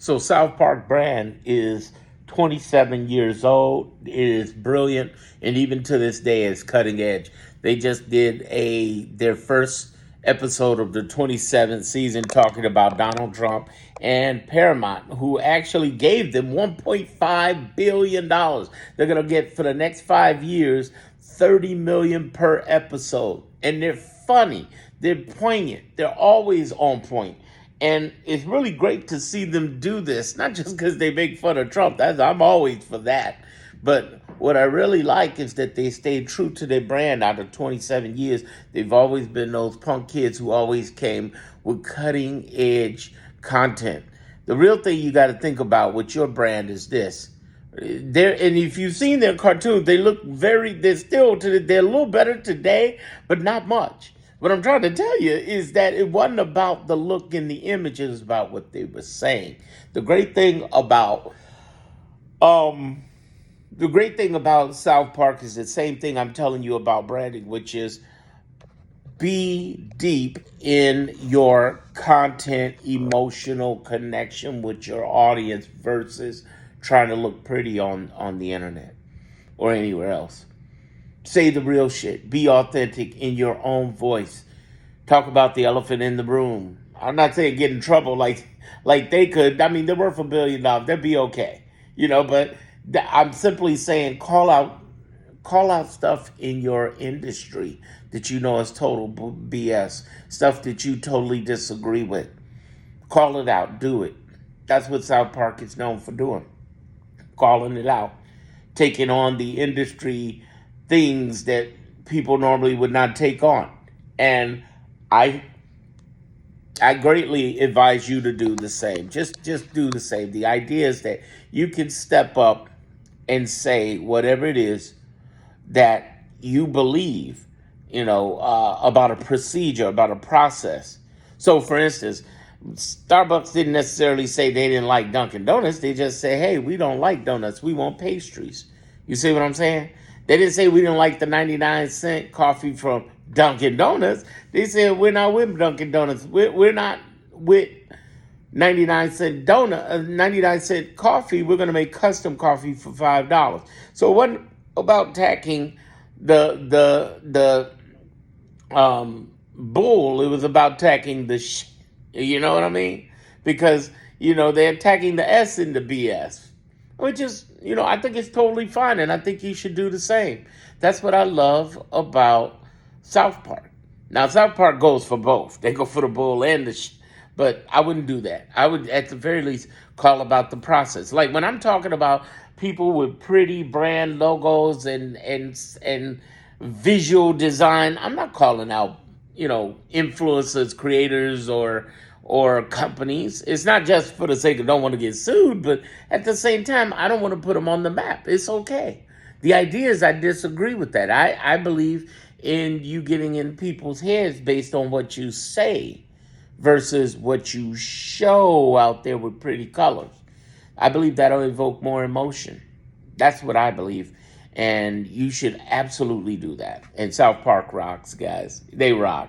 So South Park brand is 27 years old. It is brilliant, and even to this day, it's cutting edge. They just did their first episode of the 27th season talking about Donald Trump and Paramount, who actually gave them $1.5 billion. They're going to get, for the next 5 years, $30 million per episode. And they're funny. They're poignant. They're always on point. And it's really great to see them do this, not just because they make fun of Trump. I'm always for that. But what I really like is that they stayed true to their brand out of 27 years. They've always been those punk kids who always came with cutting edge content. The real thing you got to think about with your brand is this. And if you've seen their cartoons, they're a little better today, but not much. What I'm trying to tell you is that it wasn't about the look and the image, it was about what they were saying. The great thing about South Park is the same thing I'm telling you about branding, which is be deep in your content, emotional connection with your audience versus trying to look pretty on the internet or anywhere else. Say the real shit. Be authentic in your own voice. Talk about the elephant in the room. I'm not saying get in trouble like they could. I mean, they're worth $1 billion. They'll be okay, But I'm simply saying call out stuff in your industry that you know is total BS. Stuff that you totally disagree with. Call it out. Do it. That's what South Park is known for doing. Calling it out. Taking on the industry things that people normally would not take on. And I greatly advise you to do the same. Just do the same. The idea is that you can step up and say whatever it is that you believe, about a procedure, about a process. So, for instance, Starbucks didn't necessarily say they didn't like Dunkin' Donuts. They just say, hey, we don't like donuts. We want pastries. You see what I'm saying? They didn't say we didn't like the 99-cent coffee from Dunkin' Donuts. They said we're not with Dunkin' Donuts. We're not with 99-cent coffee. We're going to make custom coffee for $5. So it wasn't about attacking the bull. It was about attacking the you know what I mean? Because, they're attacking the S in the BS. Which is, I think it's totally fine, and I think you should do the same. That's what I love about South Park. Now, South Park goes for both. They go for the bull and but I wouldn't do that. I would, at the very least, call about the process. Like when I'm talking about people with pretty brand logos and visual design, I'm not calling out, influencers, creators, or companies. It's not just for the sake of don't want to get sued, but at the same time, I don't want to put them on the map. It's okay. The idea is I disagree with that. I believe in you getting in people's heads based on what you say versus what you show out there with pretty colors. I believe that'll evoke more emotion. That's what I believe. And you should absolutely do that. And South Park rocks, guys. They rock.